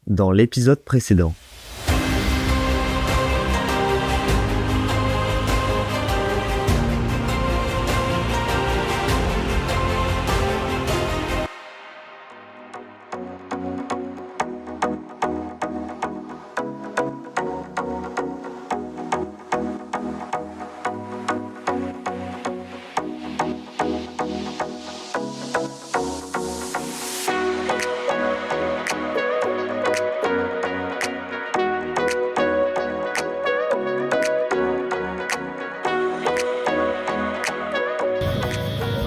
dans l'épisode précédent.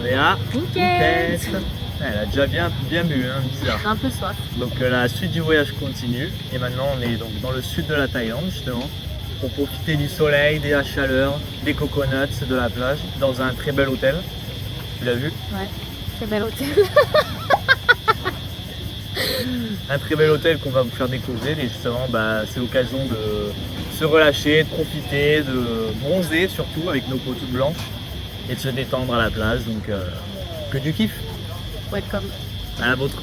On est à Phuket. Phuket. Elle a déjà bien bu, hein, bizarre. Un peu soif. Donc la suite du voyage continue et maintenant on est donc dans le sud de la Thaïlande justement pour profiter du soleil, de la chaleur, des coconuts, de la plage dans un très bel hôtel. Tu l'as vu? Ouais, très bel hôtel. Un très bel hôtel qu'on va vous faire découvrir et justement c'est l'occasion de se relâcher, de profiter, de bronzer surtout avec nos peaux toutes blanches et de se détendre à la plage, donc que du kiff. Welcome. À la vôtre.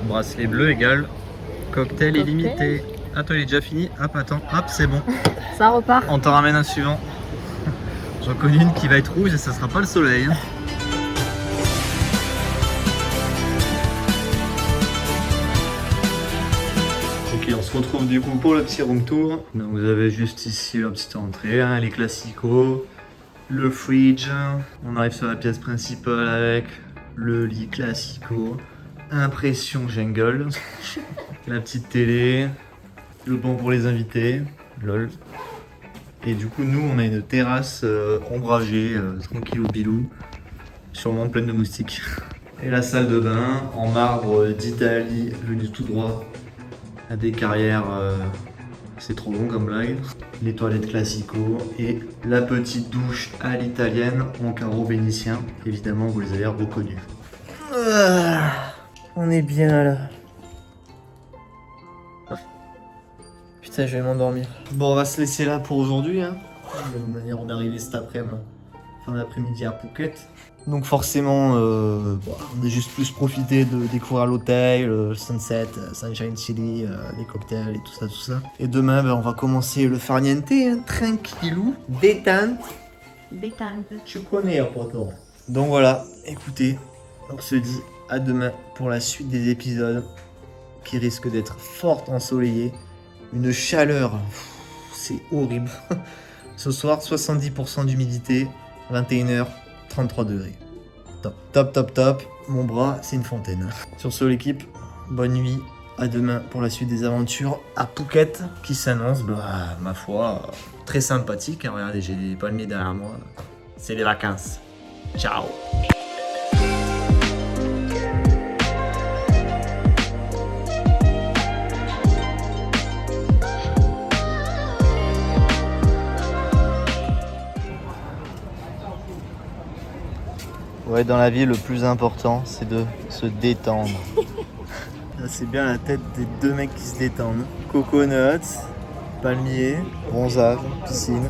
Bracelet bleu égale cocktail illimité. Ah, toi il est déjà fini. Hop, attends, hop, c'est bon. Ça repart. On t'en ramène un suivant. J'en connais une qui va être rouge et ça sera pas le soleil. Hein. Ok, on se retrouve du coup pour le petit room tour. Donc vous avez juste ici la petite entrée, hein, les classicos, le fridge. On arrive sur la pièce principale avec le lit classico, impression jungle, la petite télé, le banc pour les invités, lol. Et du coup nous on a une terrasse ombragée, tranquille au bilou, sûrement pleine de moustiques. Et la salle de bain en marbre d'Italie, venu tout droit à des carrières, c'est trop long comme blague. Les toilettes classico et la petite douche à l'italienne en carreau vénitien. Évidemment, vous les avez reconnus. On est bien là. Putain, je vais m'endormir. Bon, on va se laisser là pour aujourd'hui. Hein. De toute manière, on est arrivé cet après-midi, fin d'après-midi à Phuket. Donc forcément, on a juste plus profité de découvrir l'hôtel, le sunset, Sunshine City, les cocktails et tout ça. Et demain, on va commencer le farniente, hein, tranquillou, détente. Détente. Tu connais, poteau. Donc voilà, écoutez, on se dit à demain pour la suite des épisodes qui risquent d'être fort ensoleillés. Une chaleur, c'est horrible. Ce soir, 70% d'humidité, 21h. 33 degrés. Top. Mon bras, c'est une fontaine. Sur ce, l'équipe, bonne nuit. À demain pour la suite des aventures à Phuket qui s'annonce, ma foi, très sympathique. Regardez, j'ai des palmiers derrière moi. C'est les vacances. Ciao. Ouais, dans la vie, le plus important, c'est de se détendre. Là, c'est bien la tête des deux mecs qui se détendent. Coconuts, palmiers, bronzage, piscine,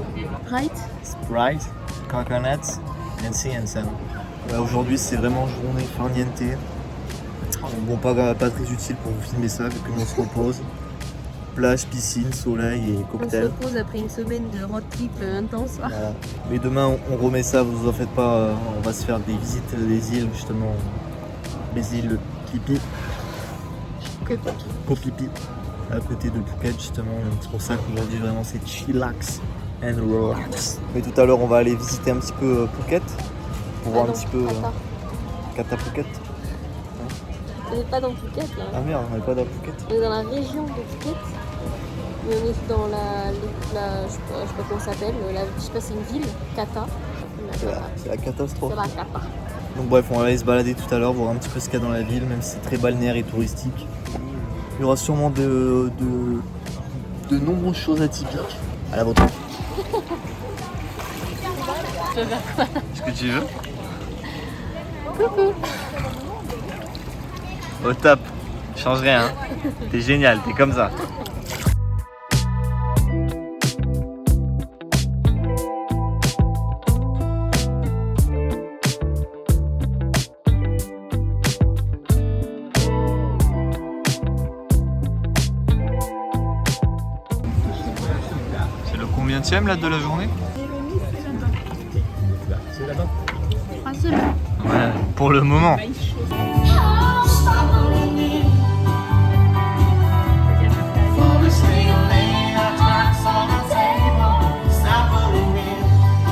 Right? Sprite, coconuts, and sea and sun. Ouais, aujourd'hui, c'est vraiment journée farniente. Bon, pas très utile pour vous filmer ça, vu que l'on se repose. Plage, piscine, soleil et On se cocktail. repose après une semaine de road trip intense. Voilà. Mais demain on remet ça, vous en faites pas, on va se faire des visites des îles justement, les îles Pipi, Que pipi. Koh-Pipi, à côté de Phuket justement, donc c'est pour ça qu'aujourd'hui vraiment c'est chillax and relax. Mais tout à l'heure on va aller visiter un petit peu Phuket, pour voir un petit peu Kata Phuket. On n'est pas dans Phuket là. Ah merde, on n'est pas dans Phuket. On est dans la région de Phuket. Mais on est dans je sais pas comment ça s'appelle. Je sais pas, c'est une ville, Kata. C'est la catastrophe. C'est la Kata. Donc bref, on va aller se balader tout à l'heure, voir un petit peu ce qu'il y a dans la ville, même si c'est très balnéaire et touristique. Il y aura sûrement de nombreuses choses atypiques. À la vôtre. Est-ce que tu veux? Coucou. Au top, change rien. Hein. T'es génial, t'es comme ça. combienième là de la journée? C'est là-bas. Troisième. Ouais, pour le moment.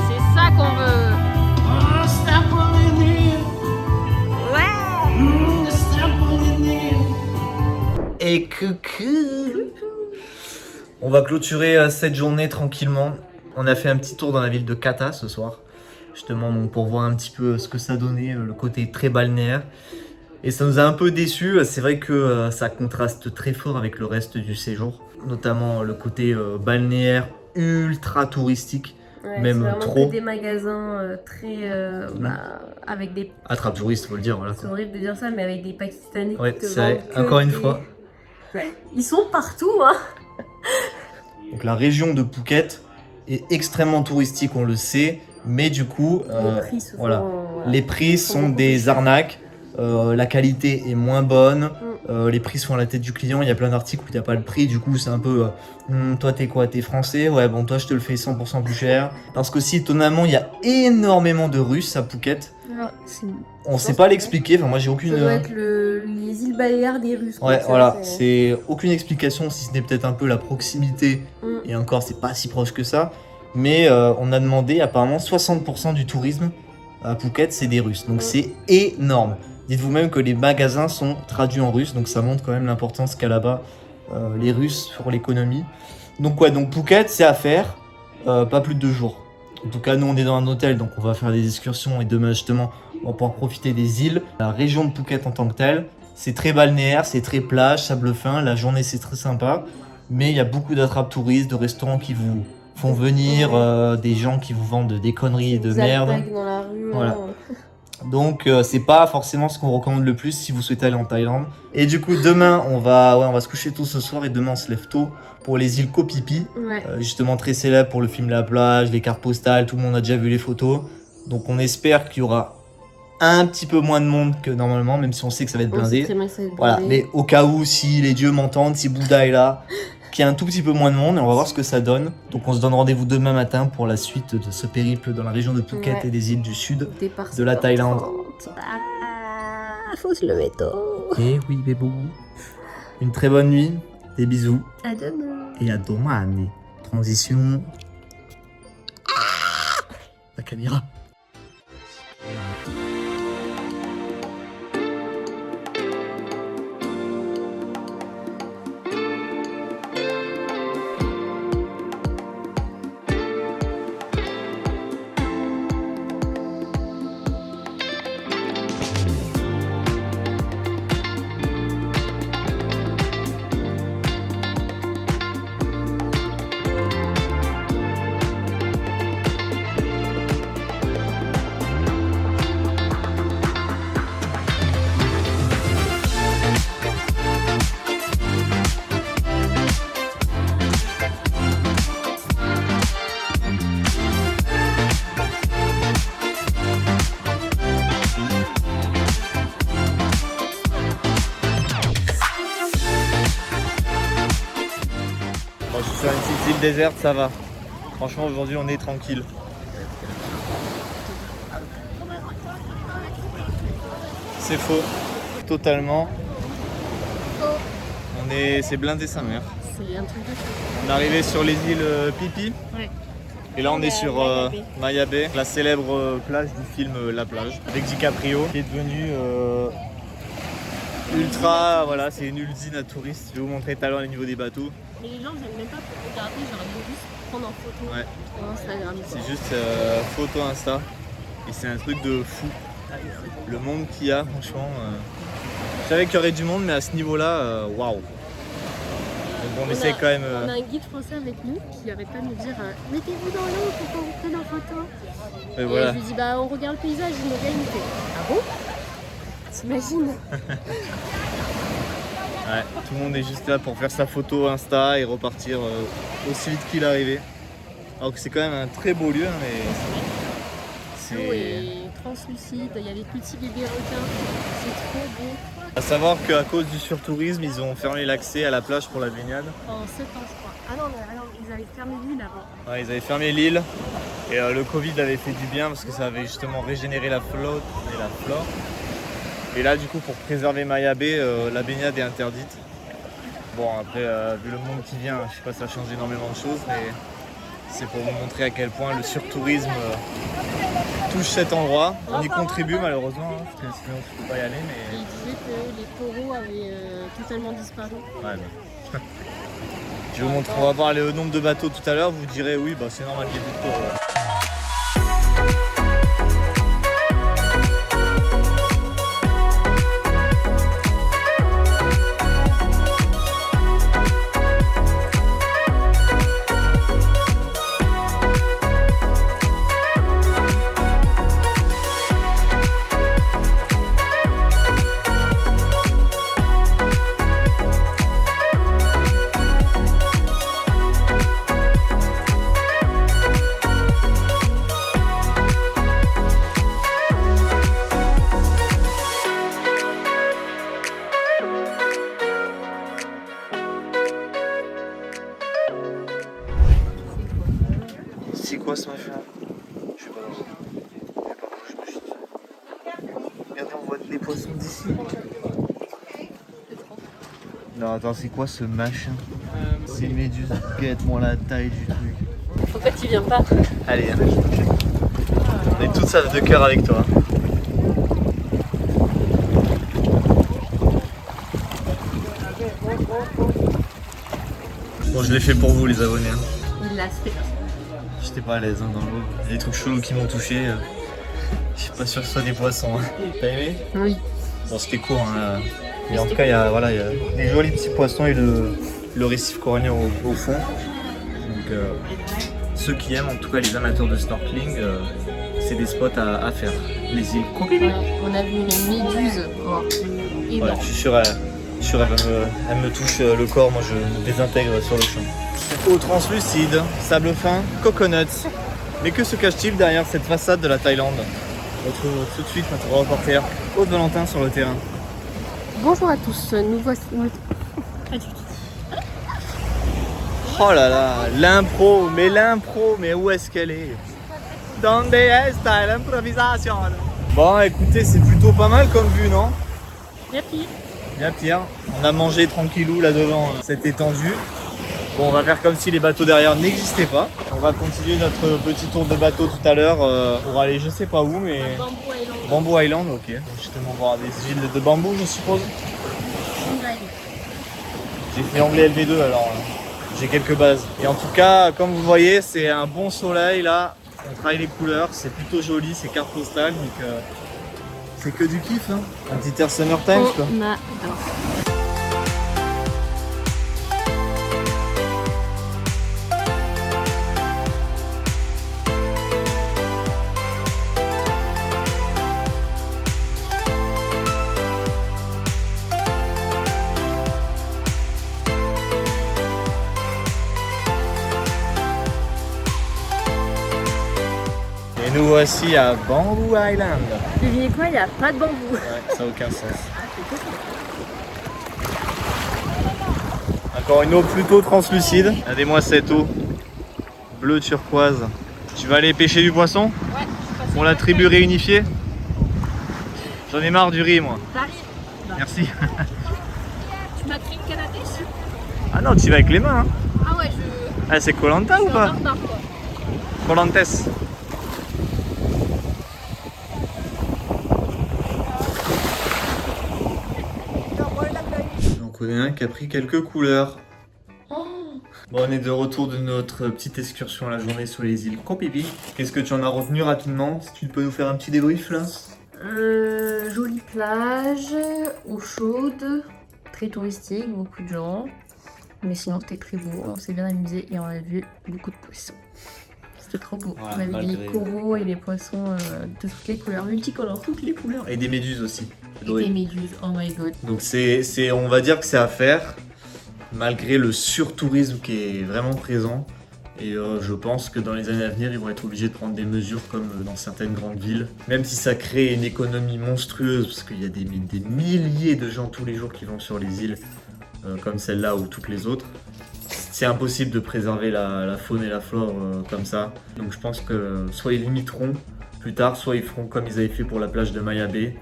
C'est ça qu'on veut. Et coucou. On va clôturer cette journée tranquillement. On a fait un petit tour dans la ville de Kata ce soir. Justement donc pour voir un petit peu ce que ça donnait, le côté très balnéaire. Et ça nous a un peu déçus. C'est vrai que ça contraste très fort avec le reste du séjour. Notamment le côté balnéaire ultra touristique. Ouais, Même c'est vraiment trop. que des magasins très avec des. Attrape touriste, faut le dire. Voilà. C'est horrible de dire ça, mais avec des Pakistanais. Ouais, qui te c'est vrai. vendent que Encore une des- fois. Ouais. Ils sont partout, hein. Donc la région de Phuket est extrêmement touristique, on le sait. Mais du coup, Les prix se voilà. font, Les prix sont sont beaucoup des plus chers. arnaques. La qualité est moins bonne. Les prix sont à la tête du client. Il y a plein d'articles où il n'y a pas le prix. Du coup, c'est un peu toi, t'es quoi? T'es français? Ouais, bon, toi, je te le fais 100% plus cher. Parce que si, étonnamment, il y a énormément de Russes à Phuket. On sait pas l'expliquer. Enfin, moi, j'ai aucune. Ça doit être les îles Baléares des Russes. quoi, Ouais, ça, voilà. C'est aucune explication, si ce n'est peut-être un peu la proximité. Mm. Et encore, c'est pas si proche que ça. Mais on a demandé, apparemment, 60% du tourisme à Phuket, c'est des Russes. Donc c'est énorme. Dites-vous même que les magasins sont traduits en russe, donc ça montre quand même l'importance qu'a là-bas les Russes pour l'économie. Donc ouais, donc Phuket, c'est à faire, pas plus de 2 jours. En tout cas, nous on est dans un hôtel, donc on va faire des excursions et demain justement, on va pouvoir profiter des îles. La région de Phuket en tant que telle, c'est très balnéaire, c'est très plage, sable fin, la journée c'est très sympa. Mais il y a beaucoup d'attrapes touristes, de restaurants qui vous font venir, des gens qui vous vendent des conneries et de Des merde. alpagues dans la rue. Voilà. hein. Donc c'est pas forcément ce qu'on recommande le plus si vous souhaitez aller en Thaïlande. Et du coup demain on va se coucher tôt ce soir et demain on se lève tôt pour les îles Koh Phi Phi. Ouais. Justement très célèbre pour le film La Plage, les cartes postales, tout le monde a déjà vu les photos. Donc on espère qu'il y aura un petit peu moins de monde que normalement, même si on sait que ça va être On sait blindé. très bien que ça va être Voilà, blindé. mais au cas où, si les dieux m'entendent, si Bouddha est là, qu'il y a un tout petit peu moins de monde, et on va voir ce que ça donne. Donc on se donne rendez-vous demain matin pour la suite de ce périple dans la région de Phuket Ouais. et des îles du sud. Départ de la Thaïlande. 7h30. Ah, faut se lever tôt. Eh oui, bébou. Une très bonne nuit, des bisous, À demain. et à demain. Transition. La caméra. Bon, je suis sur une petite île déserte, ça va. Franchement, aujourd'hui, on est tranquille. C'est faux. Totalement. C'est blindé sa mère. C'est un truc de fou. On est arrivé sur les îles Pipi. Ouais. Et là, on est sur Maya Bay. Maya Bay, la célèbre plage du film La Plage, avec DiCaprio, qui est devenu ultra. Voilà, c'est une usine à touristes. Je vais vous montrer tout à l'heure au niveau des bateaux. Mais les gens viennent même pas pour regarder, genre ils vont juste prendre en photo Ouais. sur Instagram. quoi. C'est juste photo Insta. Et c'est un truc de fou. Le monde qu'il y a, franchement. Je savais qu'il y aurait du monde, mais à ce niveau-là, waouh. Donc on essaie quand même. On a un guide français avec nous qui arrête pas de nous dire mettez-vous dans l'eau pour qu'on vous prenne en photo. Et Et voilà. je lui dis bah on regarde le paysage, et le gars il me fait ah bon? T'imagines? Ouais, tout le monde est juste là pour faire sa photo Insta et repartir aussi vite qu'il est arrivé. Alors que c'est quand même un très beau lieu, hein, mais L'eau c'est. est translucide, il y a des petits bébés requins, c'est trop beau. À savoir qu'à cause du surtourisme, ils ont fermé l'accès à la plage pour la baignade. Pendant 7 ans, je crois. Ah non, ils avaient fermé l'île avant. Ouais, ils avaient fermé l'île et le Covid avait fait du bien parce que ça avait justement régénéré la flotte et la flore. Et là, du coup, pour préserver Maya Bay, la baignade est interdite. Bon, après, vu le monde qui vient, je sais pas si ça change énormément de choses, mais c'est pour vous montrer à quel point le surtourisme touche cet endroit. On y contribue malheureusement, hein, parce que sinon je peux pas y aller. Mais... Il disait que les coraux avaient totalement disparu. Ouais, mais... Je vais vous montrer, on va voir le nombre de bateaux tout à l'heure, vous direz oui, bah, c'est normal qu'il y ait plus de coraux. C'est quoi ce machin? Je sais pas dans l'eau. Je sais pas où je me chute. Regardez, on voit les poissons d'ici. Non, attends, c'est quoi ce machin? C'est une méduse. Regarde-moi la taille du truc. Pourquoi tu viens pas? Allez, hein. On est toutes salves de cœur avec toi. Bon, je l'ai fait pour vous, les abonnés. Hein. Il l'a fait. J'étais pas à l'aise hein, dans l'eau. Il y a des trucs chelous qui m'ont touché. Je suis pas sûr que ce soit des poissons. Hein. T'as aimé? Oui. Bon, c'était court. Hein. Mais en tout cas, il y a des jolis petits poissons et le récif corallien au fond. Donc, ceux qui aiment, en tout cas les amateurs de snorkeling, c'est des spots à faire. Les îles Kopipi. On a vu une méduse morte. Voilà, je suis sûr, elle me touche le corps. Moi, je me désintègre sur le champ. Eau translucide, sable fin, coconuts. Mais que se cache-t-il derrière cette façade de la Thaïlande? On retrouve tout de suite notre reporter Aude Valentin sur le terrain. Bonjour à tous, nous voici. Pas du tout. Oh là là, l'impro, mais où est-ce qu'elle est? Donde está l'improvisation? Bon, écoutez, c'est plutôt pas mal comme vue, non? Bien pire. Bien pire. On a mangé tranquillou là devant cette étendue. Bon, on va faire comme si les bateaux derrière n'existaient pas. On va continuer notre petit tour de bateau tout à l'heure pour aller je sais pas où, mais... Bamboo Island. Bamboo Island, ok. Justement voir des îles de bambou, je suppose. J'ai fait anglais LV2 alors j'ai quelques bases. Et en tout cas, comme vous voyez, c'est un bon soleil là. On travaille les couleurs, c'est plutôt joli, c'est carte postale, donc c'est que du kiff. Hein. Un petit air summertime quoi. On adore. Et nous voici à Bamboo Island. Devinez quoi, il n'y a pas de bambou. Ouais, ça n'a aucun sens. Encore une eau plutôt translucide. Regardez-moi cette eau bleu turquoise. Tu vas aller pêcher du poisson? Ouais. Pour la tribu réunifiée? J'en ai marre du riz moi. T'arrives. Merci. Tu m'as pris une canne à pêche? Ah non, tu y vas avec les mains. Hein. Ah ouais, je. Ah, c'est Koh-Lanta ou suis en pas? retard, quoi. Koh-Lantes. Donc on est un qui a pris quelques couleurs. Bon, on est de retour de notre petite excursion la journée sur les îles Koh Phi Phi. Qu'est-ce que tu en as retenu rapidement? Si tu peux nous faire un petit débrief là? Jolie plage, eau chaude, très touristique, beaucoup de gens. Mais sinon c'était très beau, on s'est bien amusé et on a vu beaucoup de poissons. C'était trop beau. Ouais, on a vu malgré- les coraux et les poissons de toutes les couleurs, multicolores, toutes les couleurs. Et des méduses aussi. Et des méduses, oh my god. Donc on va dire que c'est à faire, malgré le surtourisme qui est vraiment présent. Et je pense que dans les années à venir, ils vont être obligés de prendre des mesures comme dans certaines grandes villes. Même si ça crée une économie monstrueuse, parce qu'il y a des milliers de gens tous les jours qui vont sur les îles, comme celle-là ou toutes les autres. C'est impossible de préserver la faune et la flore comme ça. Donc je pense que soit ils limiteront plus tard, soit ils feront comme ils avaient fait pour la plage de Maya Bay.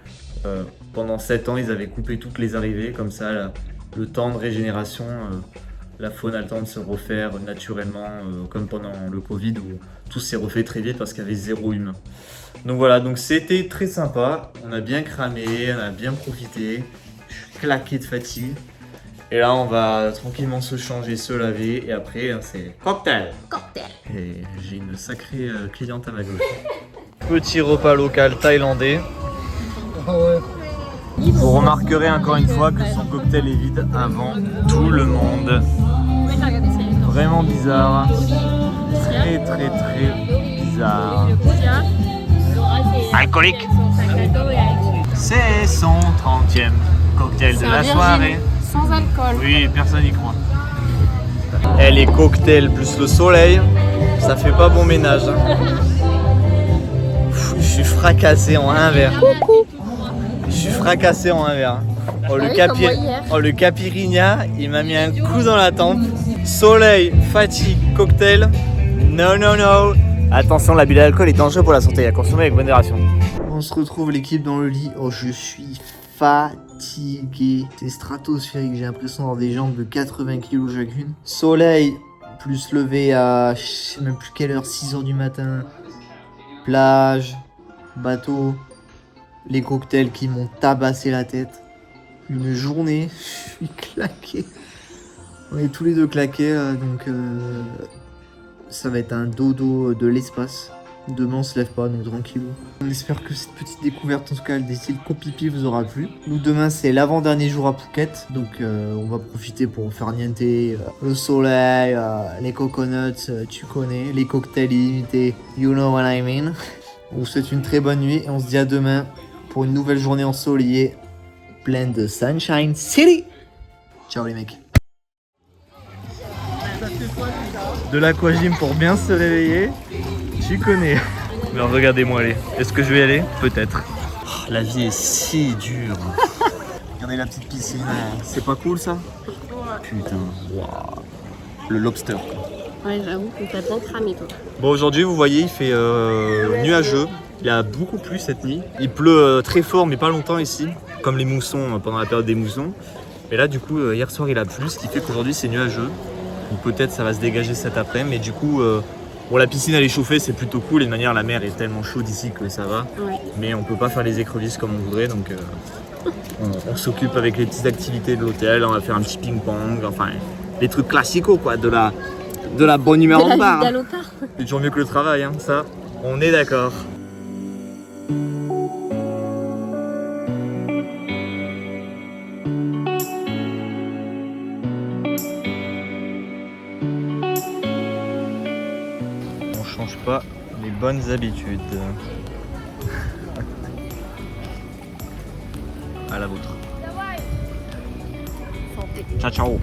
Pendant 7 ans, ils avaient coupé toutes les arrivées, comme ça, le temps de régénération, la faune a le temps de se refaire naturellement, comme pendant le Covid où tout s'est refait très vite parce qu'il y avait 0 humain. Donc voilà, donc c'était très sympa, on a bien cramé, on a bien profité, je suis claqué de fatigue. Et là, on va tranquillement se changer, se laver, et après, c'est cocktail. Cocktail. Et j'ai une sacrée cliente à ma gauche. Petit repas local thaïlandais. Vous remarquerez encore une fois que son cocktail est vide avant tout le monde. Vraiment bizarre. Très très très bizarre. Alcoolique. C'est son 30e cocktail de la soirée. Sans alcool. Oui, personne n'y croit. Elle est cocktail plus le soleil, ça fait pas bon ménage. Je suis fracassé en un verre. Je suis fracassé en un verre. Oh, le caipirinha, il m'a mis un coup dans la tempe. Soleil, fatigue, cocktail. No, no, no. Attention, l'abus d'alcool est dangereux pour la santé, à consommer avec modération. On se retrouve l'équipe dans le lit. Oh, je suis fatigué. C'est stratosphérique, j'ai l'impression d'avoir des jambes de 80 kg chacune. Soleil, plus levé à je sais même plus quelle heure, 6h du matin. Plage, bateau, les cocktails qui m'ont tabassé la tête. Une journée, je suis claqué. On est tous les deux claqués, donc ça va être un dodo de l'espace. Demain on se lève pas, donc tranquille. On espère que cette petite découverte, en tout cas des styles copipi, vous aura plu. Nous demain c'est l'avant-dernier jour à Phuket, donc on va profiter pour faire niente, le soleil, les coconuts, tu connais, les cocktails illimités, you know what I mean. On vous souhaite une très bonne nuit et on se dit à demain pour une nouvelle journée ensoleillée, pleine de Sunshine City. Ciao les mecs. De l'aquagym pour bien se réveiller. Tu connais. Mais regardez-moi aller. Est-ce que je vais y aller? Peut-être. Oh, la vie est si dure. Regardez la petite piscine. C'est pas cool ça? Putain. Wow. Le lobster. Ouais, j'avoue que t'as bien cramé toi. Bon, aujourd'hui, vous voyez, il fait nuageux. Il a beaucoup plu cette nuit. Il pleut très fort, mais pas longtemps ici. Comme les moussons pendant la période des moussons. Et là, du coup, hier soir, il a plu, ce qui fait qu'aujourd'hui, c'est nuageux. Donc peut-être ça va se dégager cet après-midi. Mais du coup, bon, la piscine, elle est chauffée, c'est plutôt cool. Et de manière, la mer est tellement chaude ici que ça va. Ouais. Mais on peut pas faire les écrevisses comme on voudrait. Donc on s'occupe avec les petites activités de l'hôtel. On va faire un petit ping-pong. Enfin, les trucs classicaux, quoi. De la bonne humeur en bar. C'est toujours mieux que le travail, hein, ça. On est d'accord. On change pas les bonnes habitudes. À la vôtre. Santé. Ciao, ciao.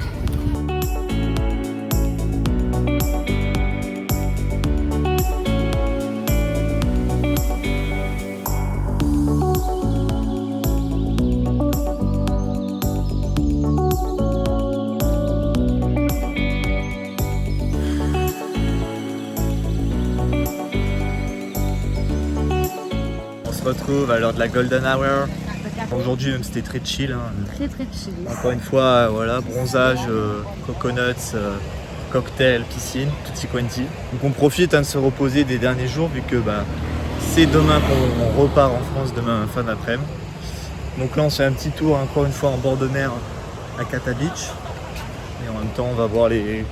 On se retrouve à l'heure de la Golden Hour. Aujourd'hui même c'était très chill. Hein. Très très chill. Encore une fois, voilà, bronzage, coconuts, cocktail, piscine, tutti quanti. Donc on profite de se reposer des derniers jours vu que c'est demain qu'on repart en France, demain fin d'après-midi. Donc là on se fait un petit tour encore une fois en bord de mer à Kata Beach. Et en même temps on va voir les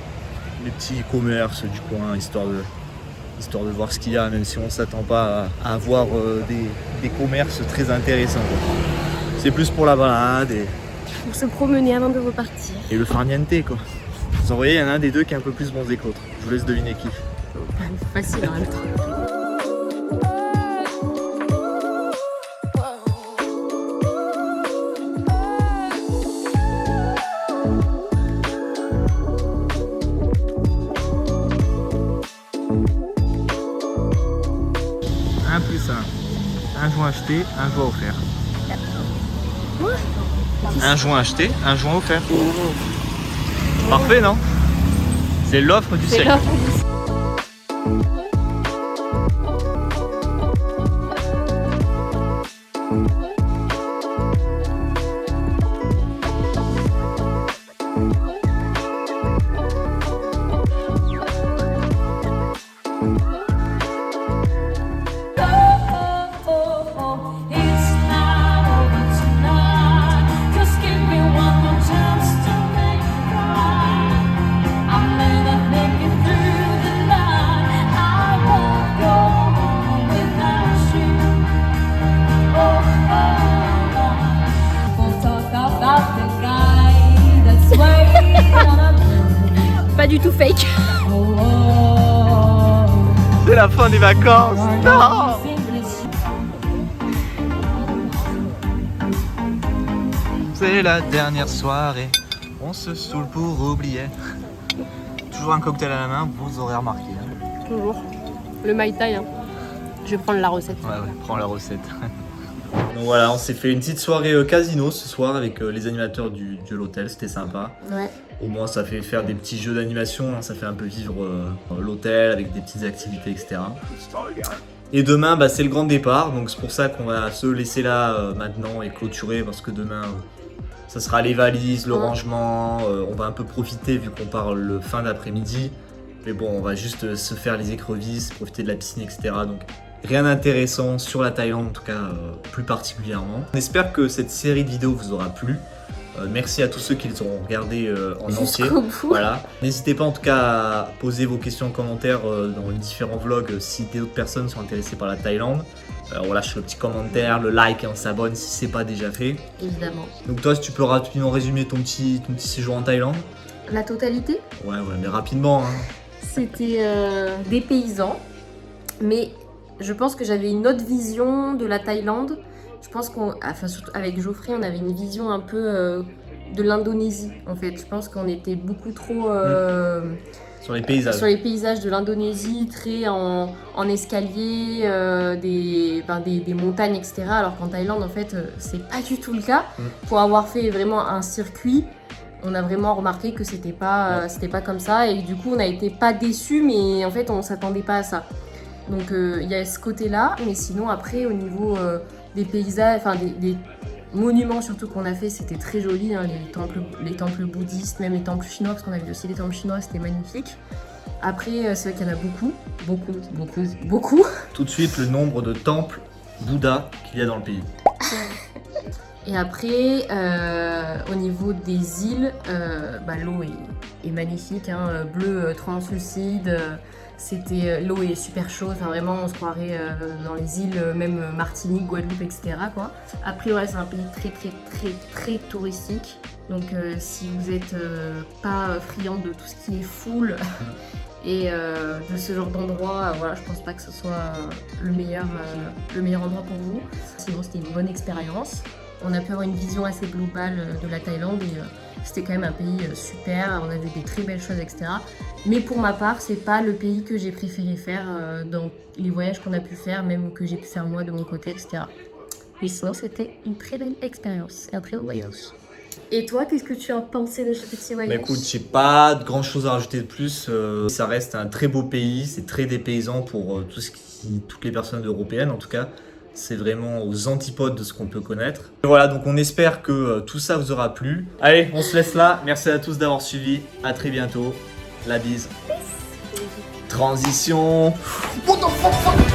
petits commerces du coin, histoire de voir ce qu'il y a, même si on ne s'attend pas à avoir des commerces très intéressants. C'est plus pour la balade Pour se promener avant de repartir. et le farniente quoi. Vous en voyez, il y en a un des deux qui est un peu plus bronzé que l'autre. Je vous laisse deviner qui. Facile en même temps. joint acheté, un joint offert. Quoi? Un joint acheté, un joint offert. Parfait, non? C'est l'offre du siècle. Pas du tout fake. C'est la fin des vacances. Non. C'est la dernière soirée. On se saoule pour oublier. Toujours un cocktail à la main, vous aurez remarqué. Hein. Toujours. Le Mai Tai. Hein. Je vais prendre la recette. Ouais, prends la recette. Donc voilà, on s'est fait une petite soirée casino ce soir avec les animateurs de l'hôtel, c'était sympa. Ouais. Au moins ça fait faire des petits jeux d'animation, hein, ça fait un peu vivre l'hôtel avec des petites activités, etc. Et demain, c'est le grand départ, donc c'est pour ça qu'on va se laisser là maintenant et clôturer parce que demain, ça sera les valises, le rangement, on va un peu profiter vu qu'on part le fin d'après-midi. Mais bon, on va juste se faire les écrevisses, profiter de la piscine, etc. Donc rien d'intéressant sur la Thaïlande, en tout cas plus particulièrement. On espère que cette série de vidéos vous aura plu. Merci à tous ceux qui les auront regardés en entier. Voilà. N'hésitez pas en tout cas à poser vos questions en commentaire dans les différents vlogs si d'autres personnes sont intéressées par la Thaïlande. On lâche le petit commentaire, le like et on s'abonne si c'est pas déjà fait. Évidemment. Donc toi, si tu peux rapidement résumer ton petit séjour en Thaïlande. La totalité? Ouais, mais rapidement. Hein. C'était des paysans, mais je pense que j'avais une autre vision de la Thaïlande. Je pense surtout avec Geoffrey, on avait une vision un peu de l'Indonésie, en fait. Je pense qu'on était beaucoup trop sur les paysages. Sur les paysages de l'Indonésie, très en escalier, des montagnes, etc. Alors qu'en Thaïlande, en fait, c'est pas du tout le cas. Pour avoir fait vraiment un circuit, on a vraiment remarqué que c'était pas comme ça. Et du coup, on n'a été pas déçus, mais en fait, on s'attendait pas à ça. Donc, il y a ce côté-là. Mais sinon, après, au niveau des paysages, des monuments surtout qu'on a fait, c'était très joli, hein, les temples bouddhistes, même les temples chinois, parce qu'on a vu aussi les temples chinois, c'était magnifique. Après, c'est vrai qu'il y en a beaucoup. Tout de suite, le nombre de temples Bouddha qu'il y a dans le pays. Et après, au niveau des îles, l'eau est magnifique, hein, bleu translucide. L'eau est super chaude, enfin vraiment on se croirait dans les îles, même Martinique, Guadeloupe, etc. quoi. Après ouais, c'est un pays très touristique, donc si vous êtes pas friand de tout ce qui est foule et de ce genre d'endroit, voilà, je pense pas que ce soit le meilleur endroit pour vous. Sinon c'était une bonne expérience. On a pu avoir une vision assez globale de la Thaïlande et c'était quand même un pays super, on a vu des très belles choses, etc. Mais pour ma part, c'est pas le pays que j'ai préféré faire dans les voyages qu'on a pu faire, même que j'ai pu faire moi de mon côté, etc. Mais sinon, c'était une très belle expérience et un très beau voyage. Et toi, qu'est-ce que tu as pensé de ce petit voyage? Écoute, j'ai pas de grand chose à rajouter de plus. Ça reste un très beau pays, c'est très dépaysant pour toutes les personnes européennes en tout cas. C'est vraiment aux antipodes de ce qu'on peut connaître. Et voilà, donc on espère que tout ça vous aura plu. Allez, on se laisse là. Merci à tous d'avoir suivi. À très bientôt. La bise. Transition. What the fuck?